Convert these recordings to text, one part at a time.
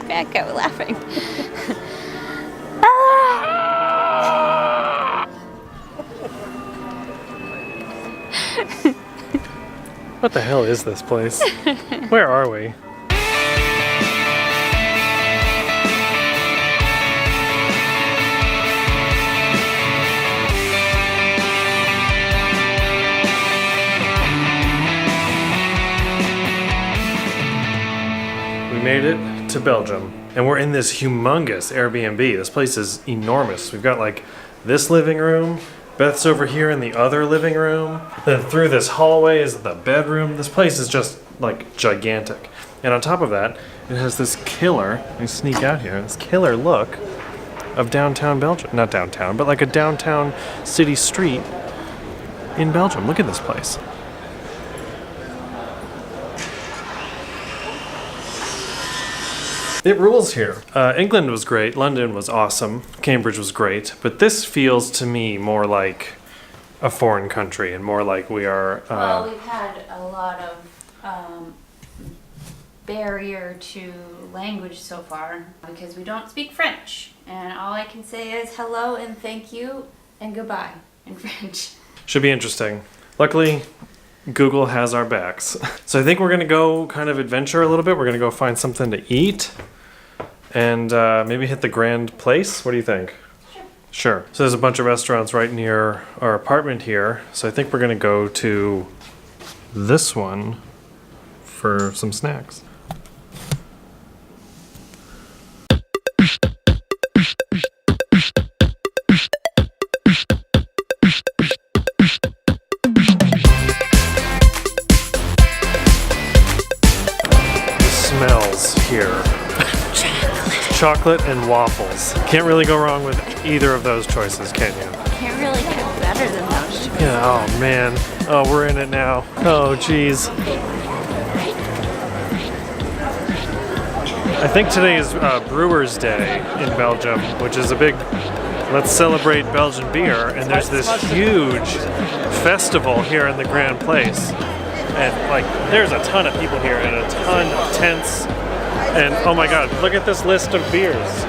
fat goat laughing. What the hell is this place? Where are we? We made it to Belgium, and we're in this humongous Airbnb. This place is enormous. We've got like this living room. Beth's over here in the other living room. Then through this hallway is the bedroom. This place is just like gigantic. And on top of that, it has this killer, let me sneak out here, this killer look of downtown Belgium. Not downtown, but like a downtown city street in Belgium. Look at this place. It rules here. England was great, London was awesome, Cambridge was great, but this feels to me more like a foreign country and more like we are... Well, we've had a lot of barrier to language so far because we don't speak French, and all I can say is hello and thank you and goodbye in French. Should be interesting. Luckily, Google has our backs. So I think we're gonna go kind of adventure a little bit. We're gonna go find something to eat and maybe hit the Grand Place. What do you think? Sure. So there's a bunch of restaurants right near our apartment here. So I think we're gonna go to this one for some snacks. Smells here. Chocolate and waffles. Can't really go wrong with either of those choices, can you? Can't really get better than those. Yeah, oh man. Oh, we're in it now. Oh, geez. I think today is Brewers Day in Belgium, which is a big let's celebrate Belgian beer. And there's this huge festival here in the Grand Place. And like, there's a ton of people here and a ton of tents. And oh my God, look at this list of beers.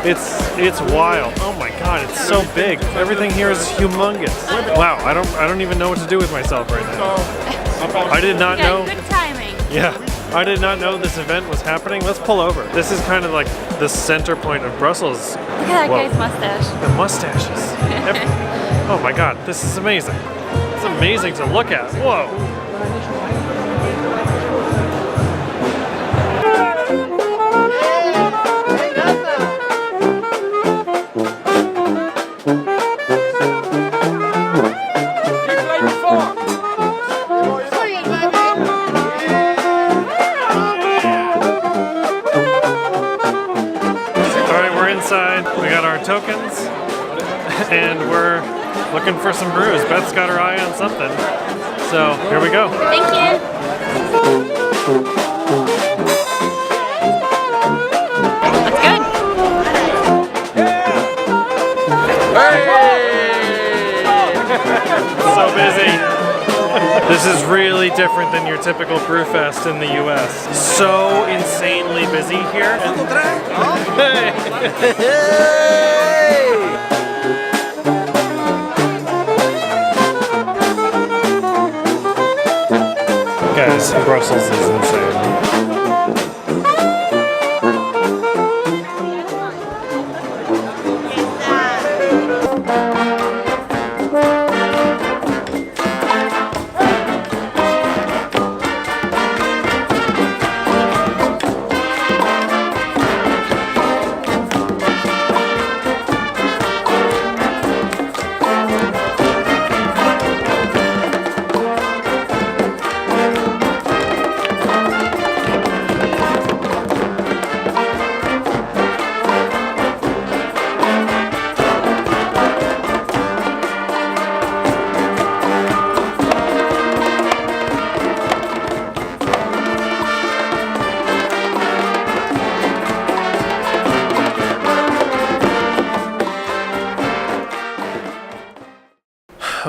It's wild. Oh my God, it's so big. Everything here is humongous. Wow, I don't even know what to do with myself right now. I did not know. Good timing. Yeah, I did not know this event was happening. Let's pull over. This is kind of like the center point of Brussels. Look at that guy's mustache. The mustaches. Oh my God, this is amazing. It's amazing to look at. Whoa. We got our tokens, and we're looking for some brews. Beth's got her eye on something, so here we go. Thank you. That's good. Hey! So busy. This is really different than your typical brew fest in the US. So insanely busy here. Hey! Guys, Brussels is insane.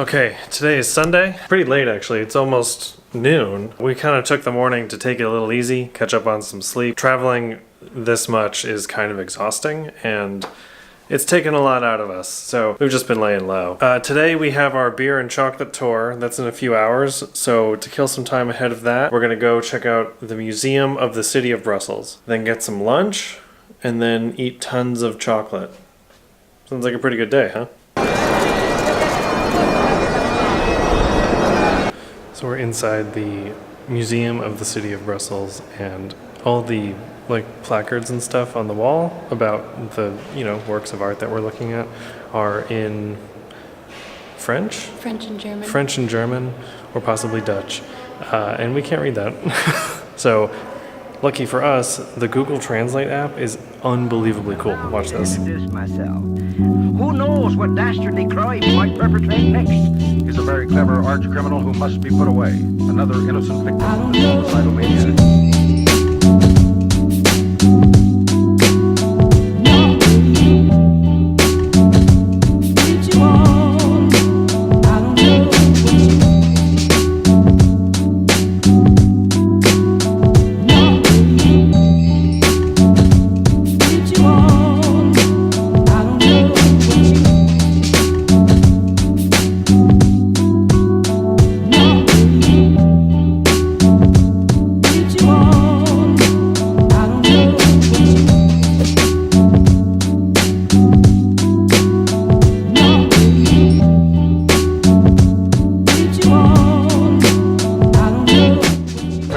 Okay, today is Sunday. Pretty late actually, it's almost noon. We kind of took the morning to take it a little easy, catch up on some sleep. Traveling this much is kind of exhausting and it's taken a lot out of us, so we've just been laying low. Today we have our beer and chocolate tour. That's in a few hours, so to kill some time ahead of that, we're gonna go check out the Museum of the City of Brussels, then get some lunch, and then eat tons of chocolate. Sounds like a pretty good day, huh? So we're inside the Museum of the City of Brussels, and all the placards and stuff on the wall about the works of art that we're looking at are in French? French and German. French and German, or possibly Dutch. And we can't read that. So lucky for us, the Google Translate app is unbelievably cool. Watch this. Myself. Who knows what dastardly crime he might perpetrate next? He's a very clever arch criminal who must be put away. Another innocent victim of suicidal mania.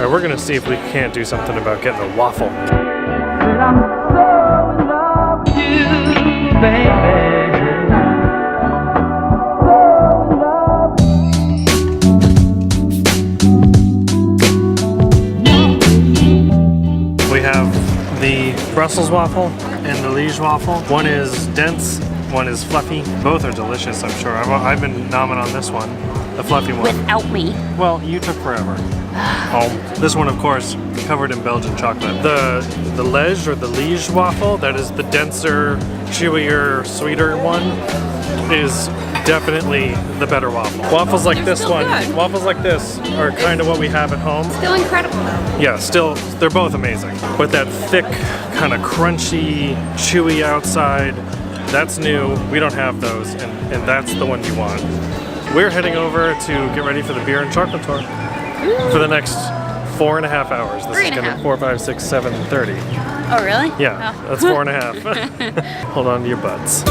We're gonna see if we can't do something about getting a waffle. We have the Brussels waffle and the Liège waffle. One is dense, one is fluffy. Both are delicious, I'm sure. I've been nomming on this one, the fluffy one. Without me. Well, you took forever. This one, of course, covered in Belgian chocolate. The Liège or the Liège waffle, that is the denser, chewier, sweeter one, is definitely the better waffle. Waffles like this one, waffles like this are kind of what we have at home. Still incredible though. Yeah, still, they're both amazing. But that thick, kind of crunchy, chewy outside, that's new. We don't have those, and that's the one you want. We're heading over to get ready for the beer and chocolate tour. For the next 4.5 hours. This is gonna be 4, 5, 6, 7, 30. Oh really? Yeah, oh. That's 4.5. Hold on to your butts.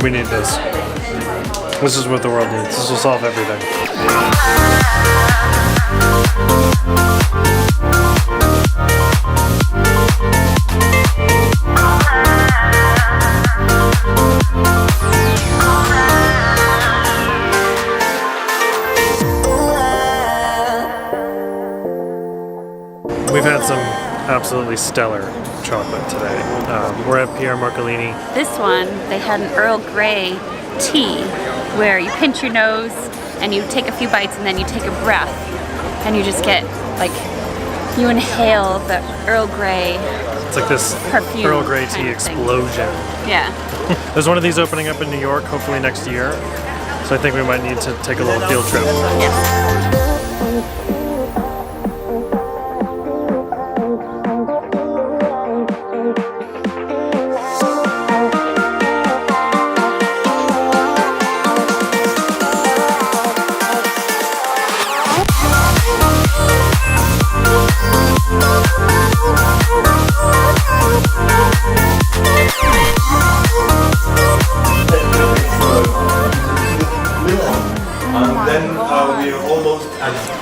We need this. This is what the world needs. This will solve everything. We've had some absolutely stellar chocolate today. We're at Pierre Marcolini. This one, they had an Earl Grey tea where you pinch your nose and you take a few bites and then you take a breath and you just get you inhale the Earl Grey. It's like this perfume Earl Grey tea explosion. Yeah. There's one of these opening up in New York, hopefully next year. So I think we might need to take a little field trip. Yes.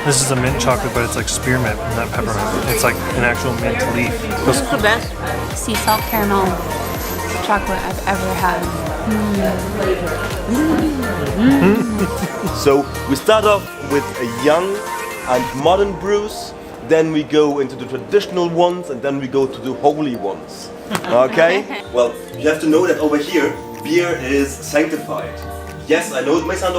This is a mint chocolate, but it's like spearmint, not peppermint. It's like an actual mint leaf. This is the best sea salt caramel chocolate I've ever had. So we start off with a young and modern brews. Then we go into the traditional ones, and then we go to the holy ones. Okay? Well, you have to know that over here, beer is sanctified. Yes, I know it may sound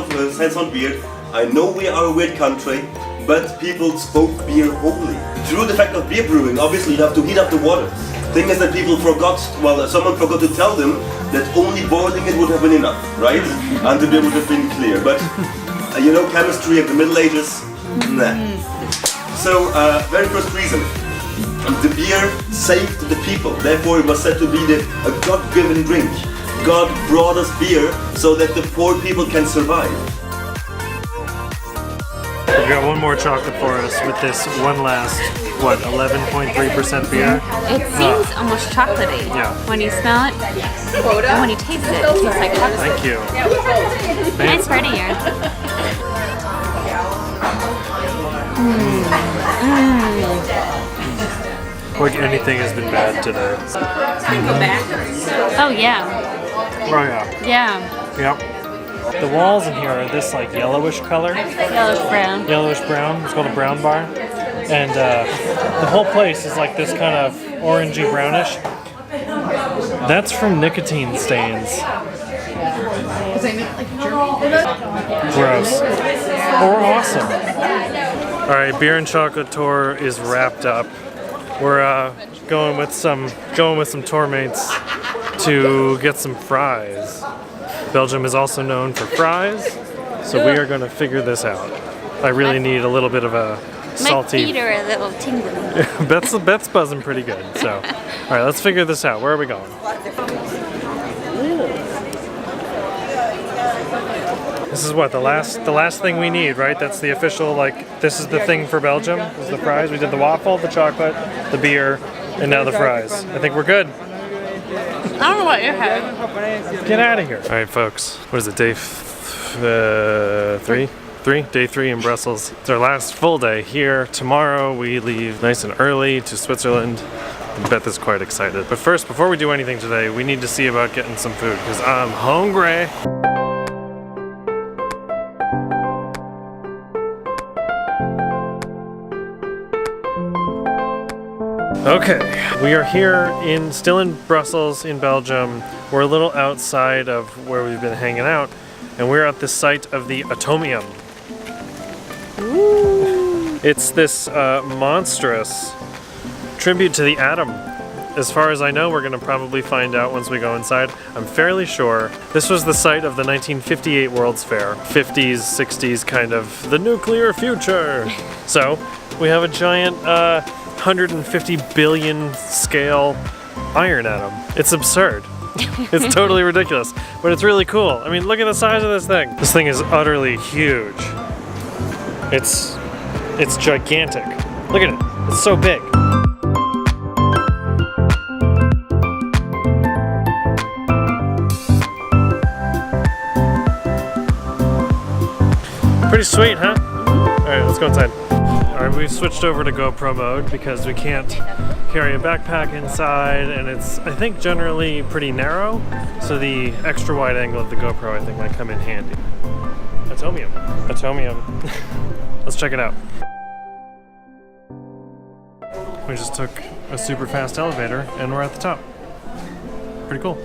weird. I know we are a weird country, but people spoke beer holy. Through the fact of beer brewing, obviously you have to heat up the water. Thing is that people forgot, someone forgot to tell them that only boiling it would have been enough, right? And the beer would have been clear. But you know, chemistry of the Middle Ages, nah. So, very first reason, the beer saved the people. Therefore, it was said to be a God-given drink. God brought us beer so that the poor people can survive. We've got one more chocolate for us with this one last, what, 11.3% beer? It seems almost chocolatey. Yeah. When you smell it, and when you taste it, it tastes like chocolate. Thank you. Nice party here. Like anything has been bad today. Oh yeah. Oh yeah. Yeah. Yep. The walls in here are this like yellowish color. Yellowish brown. Yellowish brown. It's called a brown bar. And the whole place is like this kind of orangey brownish. That's from nicotine stains. Gross. Or awesome. Alright, beer and chocolate tour is wrapped up. We're going with some tour mates to get some fries. Belgium is also known for fries, so we are going to figure this out. I really need a little bit of a salty. My feet are a little tingly. Bet's buzzing pretty good. So, all right, let's figure this out. Where are we going? This is what the last thing we need, right? That's the official, like, this is the thing for Belgium. This is the fries. We did the waffle, the chocolate, the beer, and now the fries. I think we're good. I don't know what you had. Get out of here. All right, folks. What is it? Day three? Day 3 in Brussels. It's our last full day here. Tomorrow we leave nice and early to Switzerland. Beth is quite excited. But first, before we do anything today, we need to see about getting some food because I'm hungry. Okay, we are here still in Brussels in Belgium. We're a little outside of where we've been hanging out, and we're at the site of the Atomium. Ooh. It's this monstrous tribute to the atom. As far as I know, we're going to probably find out once we go inside. I'm fairly sure this was the site of the 1958 World's Fair. 50s, 60s, kind of the nuclear future. So, we have a giant 150 billion scale iron atom. It's absurd. It's totally ridiculous, but it's really cool. I mean, look at the size of this thing. This thing is utterly huge. It's gigantic. Look at it. It's so big. Pretty sweet, huh? All right, let's go inside. Alright, we've switched over to GoPro mode because we can't carry a backpack inside, and it's, I think, generally pretty narrow, so the extra wide angle of the GoPro I think might come in handy. Atomium. Let's check it out. We just took a super fast elevator and we're at the top. Pretty cool.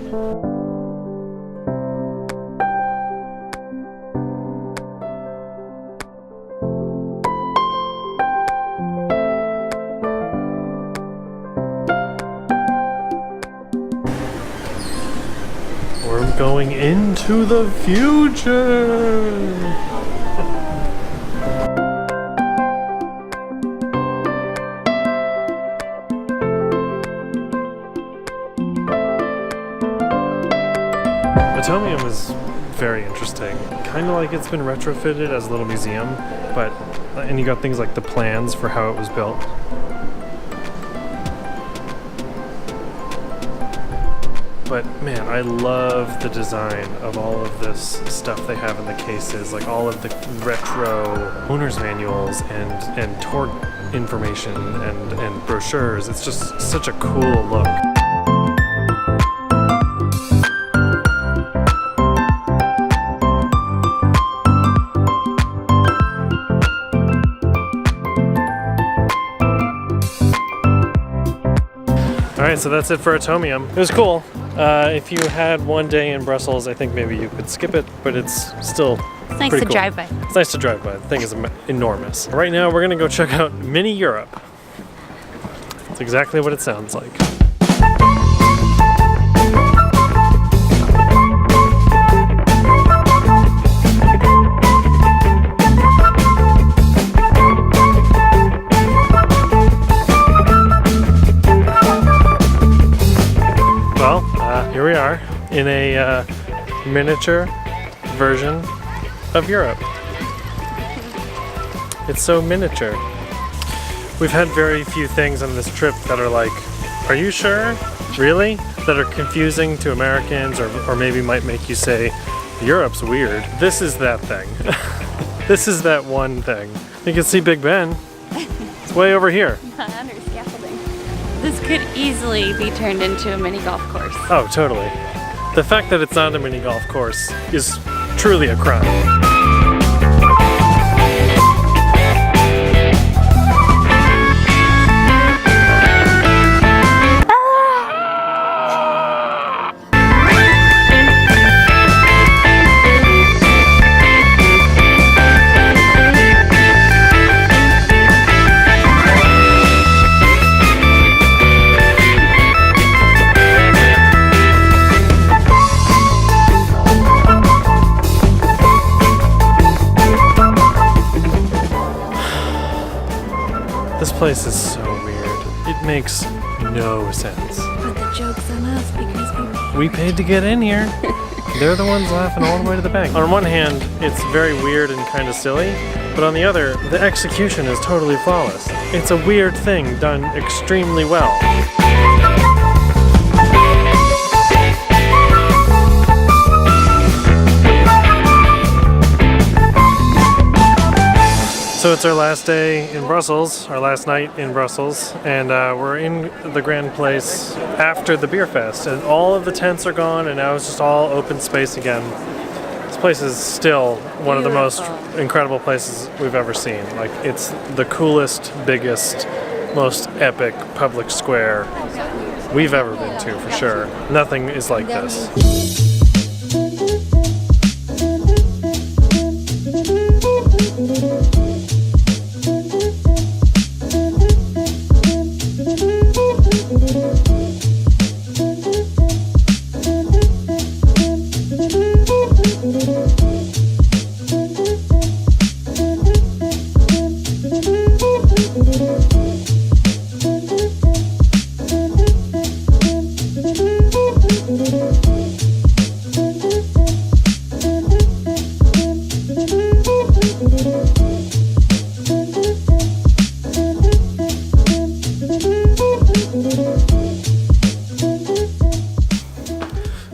We're going into the future! Atomium is very interesting. Kind of like it's been retrofitted as a little museum, and you got things like the plans for how it was built. But man, I love the design of all of this stuff they have in the cases, like all of the retro owner's manuals and tour information and brochures. It's just such a cool look. right, so that's it for Atomium. It was cool. If you had one day in Brussels, I think maybe you could skip it, but it's still It's nice pretty to cool. drive by. It's nice to drive by. The thing is enormous. Right now, we're gonna go check out Mini Europe. That's exactly what it sounds like. Here we are in a miniature version of Europe. It's so miniature. We've had very few things on this trip that are like, are you sure? Really? That are confusing to Americans or maybe might make you say, Europe's weird. This is that thing. This is that one thing. You can see Big Ben. It's way over here. Under scaffolding. This could easily be turned into a mini golf course. Oh, totally. The fact that it's not a mini golf course is truly a crime. This place is so weird. It makes no sense. But the joke's on us because We paid to get in here. They're the ones laughing all the way to the bank. On one hand, it's very weird and kind of silly, but on the other, the execution is totally flawless. It's a weird thing done extremely well. So it's our last day in Brussels, our last night in Brussels, and we're in the Grand Place after the beer fest, and all of the tents are gone, and now it's just all open space again. This place is still one of the most incredible places we've ever seen. Like, it's the coolest, biggest, most epic public square we've ever been to, for sure. Nothing is like this.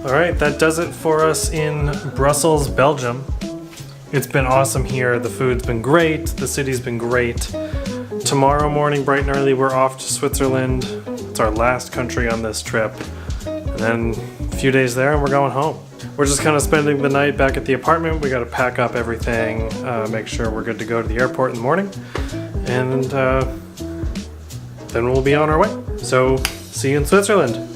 Alright, that does it for us in Brussels, Belgium. It's been awesome here. The food's been great. The city's been great. Tomorrow morning, bright and early, we're off to Switzerland. It's our last country on this trip. And then a few days there and we're going home. We're just kind of spending the night back at the apartment. We got to pack up everything, make sure we're good to go to the airport in the morning. And then we'll be on our way. So, see you in Switzerland.